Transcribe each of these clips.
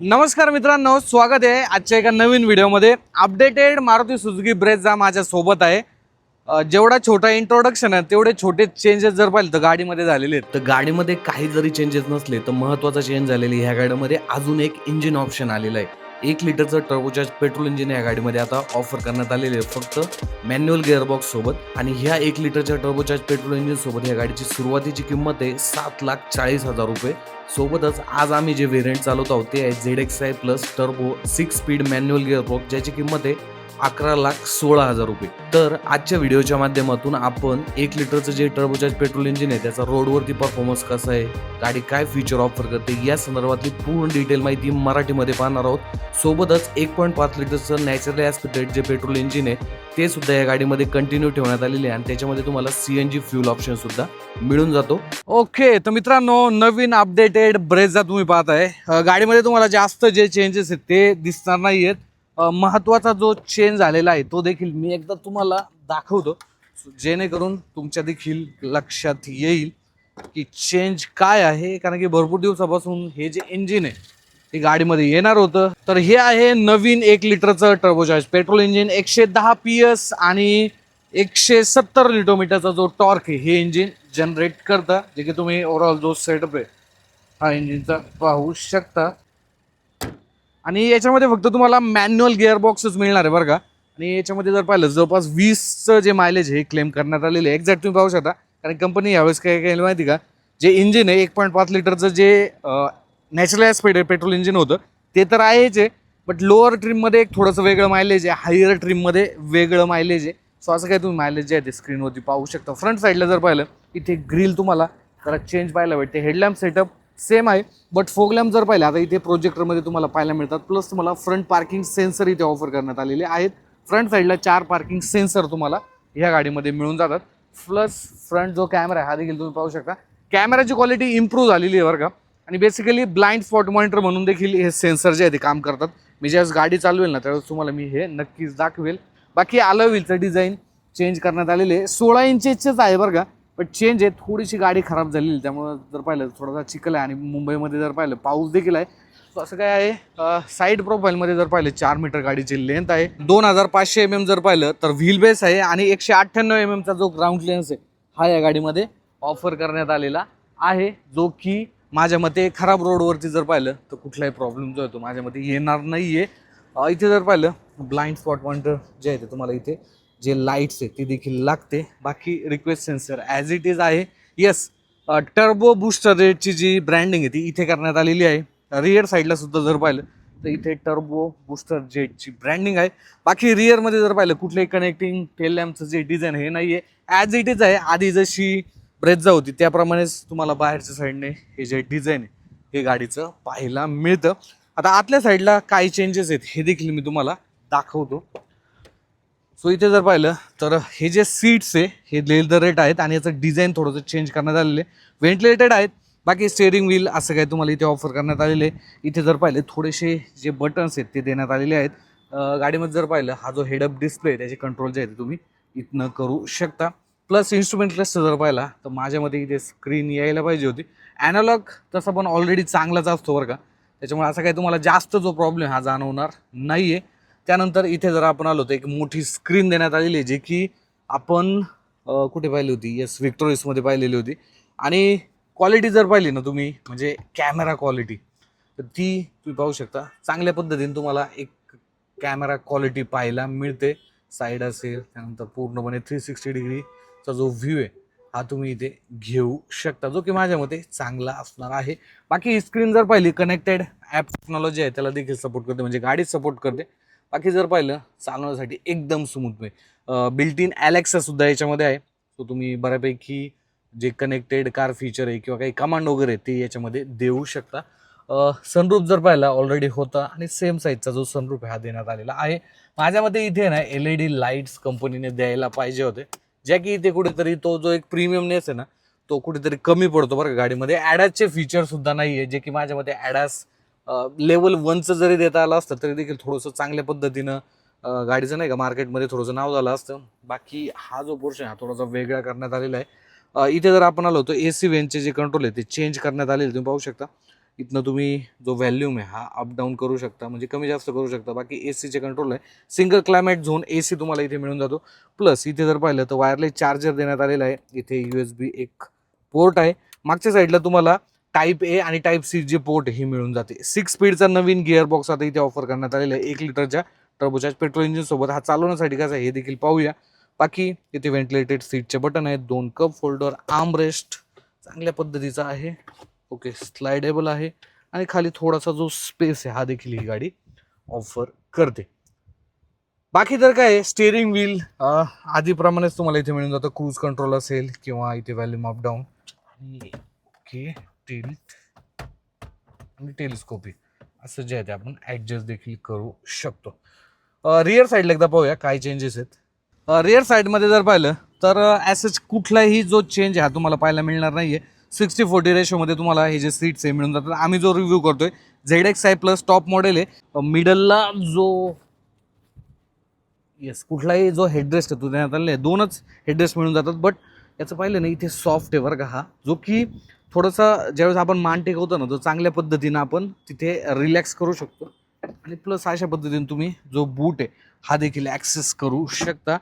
नमस्कार मित्रांनो, स्वागत आहे आजच्या एका नवीन व्हिडिओमध्ये. अपडेटेड मारुती सुझुकी ब्रेझा माझ्या सोबत आहे. जेवढा छोटा इंट्रोडक्शन आहे तेवढे छोटे चेंजेस जर पाहिले तर गाडीमध्ये झालेले आहेत. तर गाडीमध्ये काही जरी चेंजेस नसले तर महत्त्वाचा चेंज झालेली ह्या गाडीमध्ये अजून एक इंजिन ऑप्शन आलेलं आहे. 1 लिटरचं टर्बोचार्ज पेट्रोल इंजिन या गाडीमध्ये आता ऑफर करण्यात आलेले आहे, फक्त मॅन्युअल गिअरबॉक्स सोबत. आणि ह्या 1 लिटरच्या टर्बोचार्ज पेट्रोल इंजिन सोबत ह्या गाडीची सुरुवातीची किंमत आहे 7,40,000 रुपये. सोबतच आज आम्ही जे व्हेरियंट चालवत आहोत ते आहे ZXi plus turbo 6 speed manual gearbox, ज्याची किंमत आहे 11,16,000 रुपये. तर आजच्या व्हिडिओच्या माध्यमातून आपण 1 लिटरचं जे टर्बोचार्ज पेट्रोल इंजिन आहे त्याचा रोडवरती परफॉर्मन्स कसा आहे, गाडी काय फीचर ऑफर करते, या संदर्भातली पूर्ण डिटेल माहिती मराठीमध्ये पाहणार आहोत. सोबतच 1.5 लिटरचं नॅचरली ॲस्पिरेटेड जे पेट्रोल इंजिन आहे ते सुद्धा या गाडीमध्ये कंटिन्यू ठेवण्यात आलेले आहे आणि त्याच्यामध्ये तुम्हाला CNG फ्यूल ऑप्शन सुद्धा मिळून जातो. ओके, तर मित्रांनो, नवीन अपडेटेड ब्रेझा तुम्ही पाहताय. गाडीमध्ये तुम्हाला जास्त जे चेंजेस आहेत ते दिसणार नाही आहेत. महत्त्वाचा जो चेंज झालेला आहे तो देखील मी एकदा तुम्हाला दाखवतो, जेणेकरून तुमच्या देखील लक्षात येईल की चेंज काय आहे. कारण की भरपूर दिवसापासून हे जे इंजिन आहे ते गाडीमध्ये येणार होतं. तर हे आहे नवीन 1 लिटरचं टर्बोचार्ज पेट्रोल इंजिन. 110 PS आणि 170 न्यूटोमीटरचा जो टॉर्क आहे हे इंजिन जनरेट करतं, जे की तुम्ही ओव्हरऑल जो सेटअप आहे हा इंजिनचा पाहू शकता. आणि याच्यामध्ये फक्त तुम्हाला मॅन्युअल गिअरबॉक्सच मिळणार आहे बरं का. आणि याच्यामध्ये जर पाहिलं जवळपास 20चं जे मायलेज हे क्लेम करण्यात आलेले आहे. एक्झॅक्ट तुम्ही पाहू शकता, कारण कंपनी यावेळेस काय केलं माहिती का, जे इंजिन आहे 1.5 लिटरचं जे नॅचरल ॲस्पिरेटेड पेट्रोल इंजिन होतं ते तर आहेच आहे, बट लोअर ट्रिममध्ये एक थोडंसं वेगळं मायलेज आहे, हायर ट्रिममध्ये वेगळं मायलेज आहे. सो असं काय तुम्ही मायलेज जे आहे ते स्क्रीनवरती पाहू शकता. फ्रंट साईडला जर पाहिलं इथे ग्रिल तुम्हाला जरा चेंज पाहायला भेटते. हेडलॅम्प सेटअप सेम आहे, बट फोग लॅम्प जर पाहिलं आता इथे प्रोजेक्टरमध्ये तुम्हाला पाहायला मिळतात. प्लस तुम्हाला फ्रंट पार्किंग सेन्सर इथे ऑफर करण्यात आलेले आहेत. फ्रंट साईडला 4 पार्किंग सेन्सर तुम्हाला ह्या गाडीमध्ये मिळून जातात. प्लस फ्रंट जो कॅमेरा आहे हा देखील तुम्ही पाहू शकता. कॅमेराची क्वालिटी इम्प्रूव्ह झालेली आहे बरं का. आणि बेसिकली ब्लाइंड स्पॉट मॉनिटर म्हणून देखील हे सेन्सर जे आहे ते काम करतात. मी ज्यावेळेस गाडी चालवेल ना त्यावेळेस तुम्हाला मी हे नक्कीच दाखवेल. बाकी अलॉय व्हीलचं डिझाईन चेंज करण्यात आलेले आहे. 16 इंचेसच आहे बरं का, बट चेंज आहे. थोडीशी गाडी खराब झालेली, त्यामुळं जर पाहिलं थोडासा चिखल आहे आणि मुंबईमध्ये जर पाहिलं पाऊस देखील आहे. सो असं काय आहे, साईड प्रोफाईलमध्ये जर पाहिलं 4 मीटर गाडीची लेंथ आहे. 2500 mm जर पाहिलं तर व्हील बेस आहे आणि 198 mm चा जो ग्राउंड क्लिअरन्स आहे हा या गाडीमध्ये ऑफर करण्यात आलेला आहे, जो की माझ्या मते खराब रोडवरती जर पाहिलं तर कुठलाही प्रॉब्लेम जो आहे तो माझ्या मते येणार नाही आहे. इथे जर पाहिलं ब्लाइंड स्पॉट मॉनिटर जे आहे ते तुम्हाला इथे जे लाईट्स आहे ती देखील लागते. बाकी request sensor as it is आहे. येस, टर्बो बूस्टर रेटची जी ब्रँडिंग आहे ती इथे करण्यात आलेली आहे. रिअर साईडला सुद्धा जर पाहिलं तर इथे टर्बो बूस्टर जेटची ब्रँडिंग आहे. बाकी रिअरमध्ये जर पाहिलं कुठलंही कनेक्टिंग टेल लॅम्पचं जे डिझाईन हे नाही आहे, ॲज इट इज आहे. आधी जशी ब्रेझा होती त्याप्रमाणेच तुम्हाला बाहेरच्या साईडने हे जे डिझाईन आहे हे गाडीचं पाहायला मिळतं. आता आतल्या साईडला काही चेंजेस आहेत हे देखील मी तुम्हाला दाखवतो. सो इथे जर पाहिलं तर हे जे सीट्स आहे हे लेदर रेट आहेत आणि याचं डिझाईन थोडंसं चेंज करण्यात आलेलं आहे. व्हेंटिलेटेड आहेत. बाकी स्टेअरिंग व्हील असं काय तुम्हाला इथे ऑफर करण्यात आलेले आहे. इथे जर पाहिलं थोडेसे जे बटन्स आहेत ते देण्यात आलेले आहेत. गाडीमध्ये जर पाहिलं हा जो हेडअप डिस्प्ले आहे त्याचे कंट्रोल जे आहे ते तुम्ही इथनं करू शकता. प्लस इन्स्ट्रुमेंट क्लस्टर जर पाहिला तर माझ्यामध्ये इथे स्क्रीन यायला पाहिजे होती. ॲनालॉग तसा पण ऑलरेडी चांगलाच असतो बरं का, त्याच्यामुळे असं काही तुम्हाला जास्त जो प्रॉब्लेम हा जाणवणार नाही आहे. त्यानंतर इथे जर आपण आलो तर एक मोठी स्क्रीन देण्यात आलेली आहे, जे की आपण कुठे पाहिली होती, येस विक्टोरियसमध्ये पाहिलेली होती. आणि क्वालिटी जर पाहिली ना तुम्ही, म्हणजे कॅमेरा क्वालिटी, तर ती तुम्ही पाहू शकता. चांगल्या पद्धतीने तुम्हाला एक कॅमेरा क्वालिटी पाहायला मिळते. साईड असेल त्यानंतर पूर्णपणे 360 डिग्रीचा जो व्ह्यू आहे हा तुम्ही इथे घेऊ शकता, जो की माझ्या मते चांगला असणार आहे. बाकी स्क्रीन जर पाहिली कनेक्टेड ॲप टेक्नॉलॉजी आहे त्याला देखील सपोर्ट करते, म्हणजे गाडीत सपोर्ट करते. बाकी जर पाहिलं चालवण्यासाठी एकदम स्मूथ आहे. बिल्ट इन ॲलेक्सा सुद्धा याच्यामध्ये आहे. सो तुम्ही बऱ्यापैकी जे कनेक्टेड कार फीचर आहे किंवा काही कमांड वगैरे ते याच्यामध्ये देऊ शकता. सनरूफ जर पाहिला ऑलरेडी होता आणि सेम साईजचा जो सनरूफ हा देण्यात आलेला आहे. माझ्या मते इथे ना LED लाईट्स कंपनीने द्यायला पाहिजे होते, ज्या की इथे कुठेतरी तो जो एक प्रीमियमनेस आहे ना तो कुठेतरी कमी पडतो बरं का गाडीमध्ये. ॲडासचे फीचर सुद्धा नाही आहे, जे की माझ्या मते ॲडास लेवल 1चं जरी देता आलं असतं तरी देखील थोडंसं चांगल्या पद्धतीनं गाडीचं नाही का मार्केटमध्ये थोडंसं नाव झालं असतं. बाकी हा जो पोर्शन हा थोडासा वेगळा करण्यात आलेला आहे. इथे जर आपण आलो तर AC वेंटचे जे कंट्रोल आहे ते चेंज करण्यात आलेले तुम्ही पाहू शकता. इथनं तुम्ही जो व्हॅल्यूम आहे हा अप डाऊन करू शकता, म्हणजे कमी जास्त करू शकता. बाकी AC चे कंट्रोल आहे. सिंगल क्लायमेट झोन AC तुम्हाला इथे मिळून जातो. प्लस इथे जर पाहिलं तर वायरलेस चार्जर देण्यात आलेला आहे. इथे USB एक पोर्ट आहे. मागच्या साईडला तुम्हाला टाईप A आणि टाईप C जे पोर्ट हे मिळून जाते. 6 स्पीडचा नवीन गिअर बॉक्स आता इथे ऑफर करण्यात आलेला आहे 1 लिटरच्या टर्बोचार्ज पेट्रोल इंजिन सोबत. हा चालवण्यासाठी कसा आहे हे देखील पाहूया. बाकी इथे व्हेंटिलेटेड सीटचे बटन आहेत, 2 कप होल्डर, आर्मरेस्ट चांगल्या पद्धतीचा आहे. ओके, स्लाइडेबल आहे आणि खाली थोडासा जो स्पेस आहे हा देखील ही गाडी ऑफर करते. बाकी तर काय स्टिअरिंग व्हील आधीप्रमाणेच तुम्हाला इथे मिळून जातं. क्रूज कंट्रोल असेल किंवा इथे volume up down okay, tilt आणि टेलिस्कोपिक असं जे आहे ते आपण ॲडजस्ट देखील करू शकतो. रिअर साईडला एकदा पाहूया काय चेंजेस आहेत. रिअर साईडमध्ये जर पाहिलं तर ॲसच कुठलाही जो चेंज आहे हा तुम्हाला पाहायला मिळणार नाही आहे. 60-40 रेशोमध्ये तुम्हाला हे जे सीट्स आहे मिळून जातात. आम्ही जो रिव्ह्यू करतोय ZXi+ टॉप मॉडेल आहे. मिडलला जो कुठलाही जो हेडरेस्ट आहे तो देण्यात आलेला आहे. 2च हेडरेस्ट मिळून जातात. बट याचं पाहिलं ना इथे सॉफ्ट आहे बरं का हा, जो की थोडंसं ज्यावेळेस आपण मान टेकवतो ना तो चांगल्या पद्धतीनं आपण तिथे रिलॅक्स करू शकतो. आणि प्लस अशा पद्धतीने तुम्ही जो बूट आहे हा देखील ॲक्सेस करू शकता,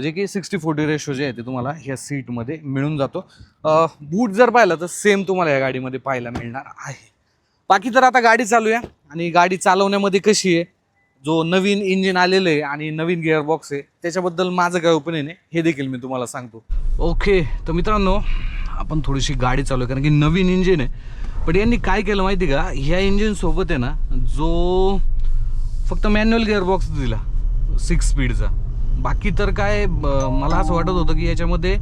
जे की 60-40 रेशो जे आहे ते तुम्हाला ह्या सीटमध्ये मिळून जातो. बूट जर पाहिलं तर सेम तुम्हाला या गाडीमध्ये पाहायला मिळणार आहे. बाकी तर आता गाडी चालूया आणि गाडी चालवण्यामध्ये कशी आहे, जो नवीन इंजिन आलेलं आहे आणि नवीन गिअरबॉक्स आहे त्याच्याबद्दल माझं काय ओपिनियन आहे हे देखील मी तुम्हाला सांगतो. ओके, तर मित्रांनो आपण थोडीशी गाडी चालू आहे कारण की नवीन इंजिन आहे. पण यांनी काय केलं माहिती का, ह्या इंजिनसोबत आहे ना जो फक्त मॅन्युअल गिअरबॉक्स दिला 6 स्पीडचा. बाकी तर काय मला असं वाटत होतं की याच्यामध्ये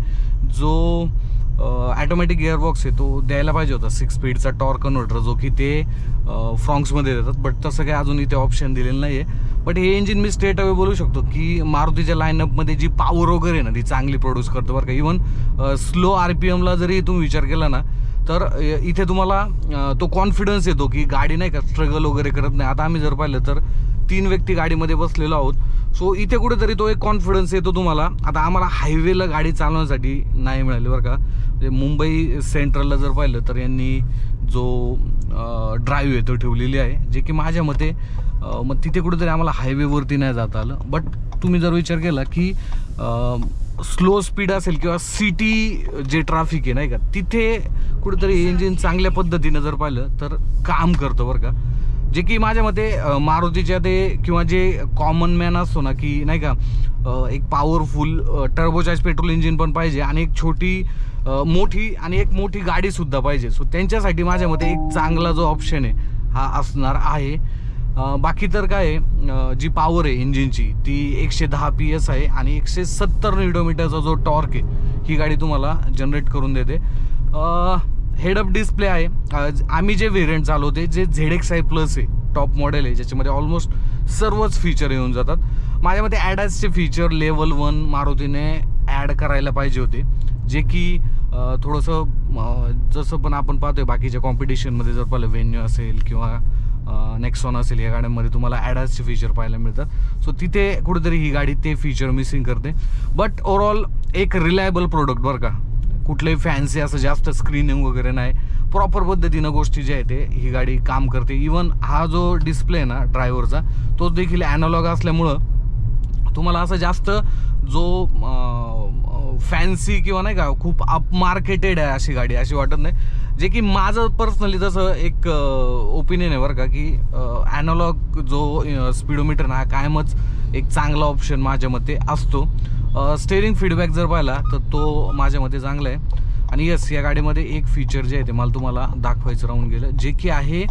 जो ॲटोमॅटिक गिअरबॉक्स आहे तो द्यायला पाहिजे होता 6 स्पीडचा टॉर्क कन्व्हर्टर, जो की ते फ्रॉंक्समध्ये देतात. बट तसं काय अजून इथे ऑप्शन दिलेलं नाही आहे. बट हे इंजिन मी स्ट्रेट अवे बोलू शकतो की मारुतीच्या लाईनअपमध्ये जी पॉवर वगैरे आहे ना ती चांगली प्रोड्यूस करतो बरं का. इवन स्लो RPMला जरी तुम्ही विचार केला ना तर इथे तुम्हाला तो कॉन्फिडन्स येतो की गाडी नाही का स्ट्रगल वगैरे करत नाही. आता आम्ही जर पाहिलं तर 3 व्यक्ती गाडीमध्ये बसलेलो आहोत. सो इथे कुठेतरी तो एक कॉन्फिडन्स येतो तुम्हाला. आता आम्हाला हायवेला गाडी चालवण्यासाठी नाही मिळाली बरं का. म्हणजे मुंबई सेंट्रलला जर पाहिलं तर यांनी जो ड्राईव्ह आहे तो ठेवलेली आहे, जे की माझ्या मते मग तिथे कुठेतरी आम्हाला हायवेवरती नाही जाता आलं. बट तुम्ही जर विचार केला की स्लो स्पीड असेल किंवा सिटी जे ट्रॅफिक आहे नाही का तिथे कुठेतरी इंजिन चांगल्या पद्धतीनं जर पाहिलं तर काम करतं बरं का. जे की माझ्या मते मारुतीच्या ते किंवा जे कॉमन मॅन असतो ना की नाही का एक पॉवरफुल टर्बोचार्ज पेट्रोल इंजिन पण पाहिजे आणि एक मोठी आणि एक मोठी गाडीसुद्धा पाहिजे. सो त्यांच्यासाठी माझ्या मते एक चांगला जो ऑप्शन आहे हा असणार आहे. बाकी तर काय जी पॉवर आहे इंजिनची ती 110 PS आहे आणि 170 न्यूटनमीटरचा जो टॉर्क आहे ही गाडी तुम्हाला जनरेट करून देते. हेडअप डिस्प्ले आहे. आम्ही जे व्हेरियंट चालवते जे ZXi+ आहे टॉप मॉडेल आहे, ज्याच्यामध्ये ऑलमोस्ट सर्वच फीचर येऊन जातात. माझ्या मते ॲडासचे फीचर लेवल 1 मारुतीने ॲड करायला पाहिजे होते, जे की थोडंसं जसं पण आपण पाहतोय बाकीच्या कॉम्पिटिशनमध्ये जर पाहिलं व्हेन्यू असेल किंवा नेक्सॉन असेल या गाड्यांमध्ये तुम्हाला ॲडासचे फीचर पाहायला मिळतात. सो तिथे कुठेतरी ही गाडी ते फीचर मिसिंग करते. बट ओव्हरऑल एक रिलायबल प्रोडक्ट बरं का. कुठलंही फॅन्सी असं जास्त स्क्रीनिंग वगैरे नाही, प्रॉपर पद्धतीनं गोष्टी जे आहे ते ही गाडी काम करते. इवन हा जो डिस्प्ले आहे ना ड्रायव्हरचा तो देखील ॲनालॉग असल्यामुळं तुम्हाला असं जास्त जो फॅन्सी किंवा नाही का खूप अप मार्केटेड आहे अशी गाडी अशी वाटत नाही. जे की माझं पर्सनली तसं एक ओपिनियन आहे बरं का की ॲनालॉग जो स्पीडोमीटर हा कायमच एक चांगला ऑप्शन माझ्या मते असतो. स्टेअरिंग फीडबॅक जर पाहिला तर तो माझ्या मते चांगला आहे. आणि यस, या गाडीमध्ये एक फीचर जे आहे ते मला तुम्हाला दाखवायचं राहून गेलं, जे की आहे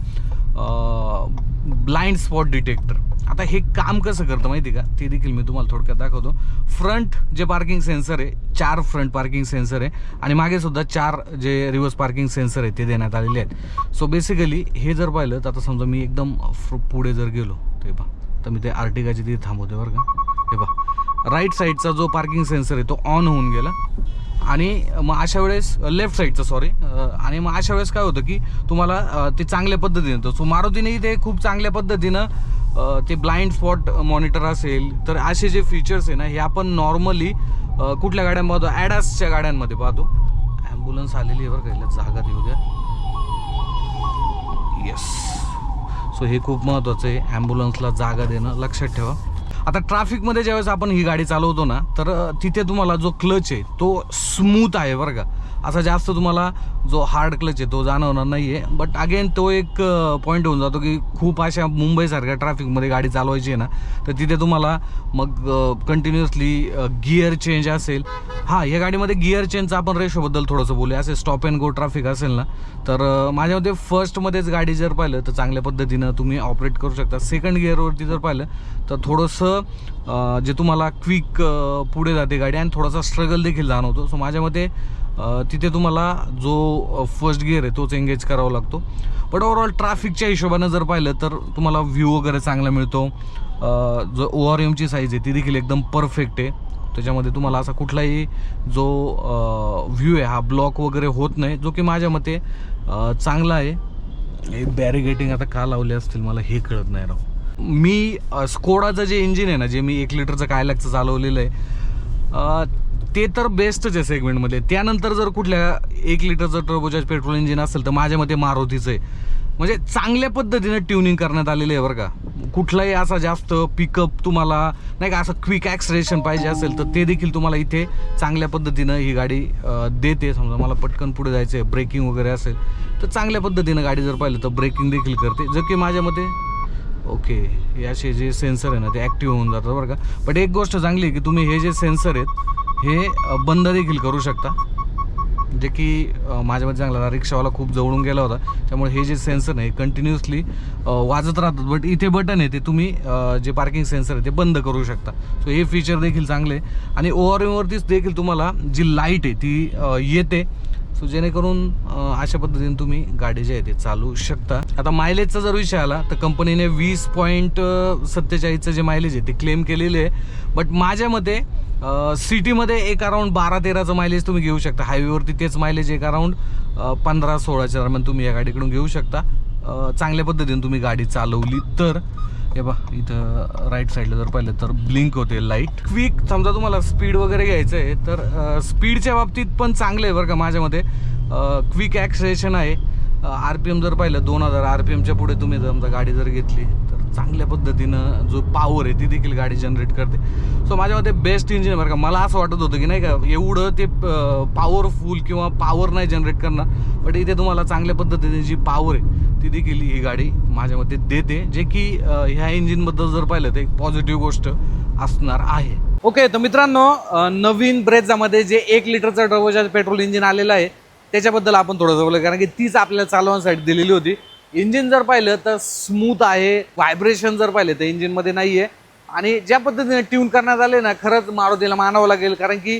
ब्लाइंड स्पॉट डिटेक्टर. आता हे काम कसं करतं माहिती का, ते देखील मी तुम्हाला थोडक्यात दाखवतो. फ्रंट जे पार्किंग सेन्सर आहे 4 फ्रंट पार्किंग सेन्सर आहे आणि मागे सुद्धा 4 जे रिव्हर्स पार्किंग सेन्सर आहे ते देण्यात आलेले आहेत. सो बेसिकली हे जर पाहिलं तर आता समजा मी एकदम पुढे जर गेलो ते पहा, तर मी ते आर्टिगाची तिथे थांबवते बरं का. हे पहा, राईट साईडचा जो पार्किंग सेन्सर आहे तो ऑन होऊन गेला आणि मग अशा वेळेस लेफ्ट साईडचं सॉरी, आणि मग अशा वेळेस काय होतं की तुम्हाला ते चांगल्या पद्धतीने येतं. सो मारुतीने ते खूप चांगल्या पद्धतीनं ते ब्लाइंड स्पॉट मॉनिटर असेल तर असे जे फीचर्स आहे ना हे आपण नॉर्मली कुठल्या गाड्यांमध्ये पाहतो, ॲडासच्या गाड्यांमध्ये पाहतो. ॲम्ब्युलन्स आलेली आहे बरं का, जागा देऊ द्या. येस. सो हे खूप महत्त्वाचं आहे, ॲम्ब्युलन्सला जागा देणं लक्षात ठेवा. आता ट्रॅफिकमध्ये ज्यावेळेस आपण ही गाडी चालवतो ना, तर तिथे तुम्हाला जो क्लच आहे तो स्मूथ आहे बरं का. असा जास्त तुम्हाला जो हार्ड क्लच आहे तो जाणवणार नाही आहे. बट अगेन तो एक पॉईंट होऊन जातो की खूप अशा मुंबईसारख्या ट्रॅफिकमध्ये गाडी चालवायची आहे ना, तर तिथे तुम्हाला मग कंटिन्युअसली गिअर चेंज असेल. हां, या गाडीमध्ये गिअर चेंजचं आपण रेशोबद्दल थोडंसं बोलूया. असे स्टॉप अँड गो ट्रॅफिक असेल ना, तर माझ्यामध्ये फर्स्टमध्येच गाडी जर पाहिलं तर चांगल्या पद्धतीनं तुम्ही ऑपरेट करू शकता. सेकंड गिअरवरती जर पाहिलं तर थोडंसं जे तुम्हाला क्विक पुढे जाते गाडी आणि थोडासा स्ट्रगल देखील जाणवतो. सो माझ्या मते तिथे तुम्हाला जो फर्स्ट गिअर आहे तोच एंगेज करावा लागतो. बट ओव्हरऑल ट्रॅफिकच्या हिशोबानं जर पाहिलं तर तुम्हाला व्ह्यू वगैरे चांगला मिळतो. जो ORMची साईज आहे ती देखील एकदम परफेक्ट आहे. त्याच्यामध्ये तुम्हाला असा कुठलाही जो व्ह्यू आहे हा ब्लॉक वगैरे होत नाही, जो की माझ्या मते चांगला आहे. हे बॅरिगेटिंग आता का लावले असतील मला हे कळत नाही राव. मी स्कोडाचं जे इंजिन आहे ना, जे मी 1 लिटरचं कायलॅकचं चालवलेलं आहे, ते तर बेस्टच आहे सेगमेंटमध्ये. त्यानंतर जर कुठल्या 1 लिटरचं टर्बोचार्ज पेट्रोल इंजिन असेल तर माझ्या मते मारुतीचं आहे. म्हणजे चांगल्या पद्धतीने ट्युनिंग करण्यात आलेलं आहे बरं का. कुठलाही असा जास्त पिकअप तुम्हाला नाही का, असं क्विक ॲक्सलेरेशन पाहिजे असेल तर ते देखील तुम्हाला इथे चांगल्या पद्धतीनं ही गाडी देते. समजा मला पटकन पुढे जायचं आहे, ब्रेकिंग वगैरे असेल तर चांगल्या पद्धतीनं गाडी जर पाहिलं तर ब्रेकिंग देखील करते, जर की माझ्या मते ओके. हे असे जे सेन्सर आहे ना ते ॲक्टिव्ह होऊन जातात बरं का. बट एक गोष्ट चांगली आहे की तुम्ही हे जे सेन्सर आहेत हे बंद देखील करू शकता, जे की माझ्यामध्ये चांगला रिक्षावाला खूप जवळून गेला होता. त्यामुळे हे जे सेन्सर आहे कंटिन्युअसली वाजत राहतात. बट इथे बटन आहे ते तुम्ही जे पार्किंग सेन्सर आहे ते बंद करू शकता. सो हे फीचर देखील चांगले आहे. आणि ORMवरतीच देखील तुम्हाला जी लाईट आहे ती येते. सो जेणेकरून अशा पद्धतीने तुम्ही गाडी जे आहे ते चालवू शकता. आता मायलेजचा जर विषय आला तर कंपनीने 20.47चं जे मायलेज आहे ते क्लेम केलेले आहे. बट माझ्या मते सिटीमध्ये एक अराऊंड 12-13चं मायलेज तुम्ही घेऊ शकता. हायवेवरती तेच मायलेज एक अराऊंड 15-16च्या दरम्यान तुम्ही या गाडीकडून घेऊ शकता. चांगल्या पद्धतीने तुम्ही गाडी चालवली तर. हे बा इथं राईट साईडला जर पाहिलं तर ब्लिंक होते लाईट. क्विक समजा तुम्हाला स्पीड वगैरे घ्यायचं आहे तर स्पीडच्या बाबतीत पण चांगलं आहे बरं का. माझ्यामध्ये क्विक ॲक्सलेरेशन आहे. RPM जर पाहिलं 2000 RPMच्या पुढे तुम्ही समजा गाडी जर घेतली तर चांगल्या पद्धतीनं जो पॉवर आहे ती देखील गाडी जनरेट करते. सो माझ्यामध्ये बेस्ट इंजिन आहे बरं का. मला असं वाटत होतं की नाही का एवढं ते पॉवरफुल किंवा पॉवर नाही जनरेट करणार, बट इथे तुम्हाला चांगल्या पद्धतीने जी पॉवर आहे ती देखील ही गाडी माझ्या मते देते, जे की ह्या इंजिनबद्दल जर पाहिलं तर एक पॉझिटिव्ह गोष्ट असणार आहे. ओके, तर मित्रांनो नवीन ब्रेझामध्ये जे 1 लिटरचं टर्बोचार्ज पेट्रोल इंजिन आलेलं आहे त्याच्याबद्दल आपण थोडंसं बोलू, कारण की तीच आपल्याला चालवण्यासाठी दिलेली होती. इंजिन जर पाहिलं तर स्मूथ आहे. व्हायब्रेशन जर पाहिलं तर इंजिनमध्ये नाही आहे. आणि ज्या पद्धतीने ट्यून करण्यात आले ना, खरंच मारुतीला मानावं लागेल, कारण की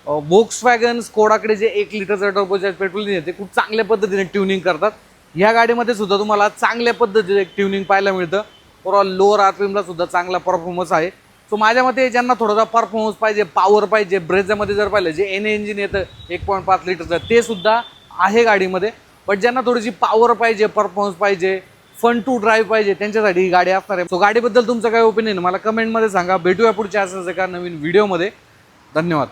Volkswagen स्कोडाकडे जे 1 लिटरचं टर्बोचार्ज पेट्रोल इंजिन आहे ते खूप चांगल्या पद्धतीने ट्युनिंग करतात. ह्या गाडीमध्ये सुद्धा तुम्हाला चांगल्या पद्धतीने ट्युनिंग पाहायला मिळतं. ओव्हरऑल लोअर RPMला सुद्धा चांगला परफॉर्मन्स आहे. सो माझ्या मते ज्यांना थोडासा परफॉर्मन्स पाहिजे, पॉवर पाहिजे, ब्रेझामध्ये जर पाहिलं जे NA इंजिन येतं 1.5 लिटरचं ते सुद्धा आहे गाडीमध्ये. बट ज्यांना थोडीशी पॉवर पाहिजे, परफॉर्मन्स पाहिजे, फन टू ड्राईव्ह पाहिजे त्यांच्यासाठी ही गाडी असणार आहे. सो गाडीबद्दल तुमचं काय ओपिनियन मला कमेंटमध्ये सांगा. भेटूया पुढच्या असंच एका नवीन व्हिडिओमध्ये. धन्यवाद.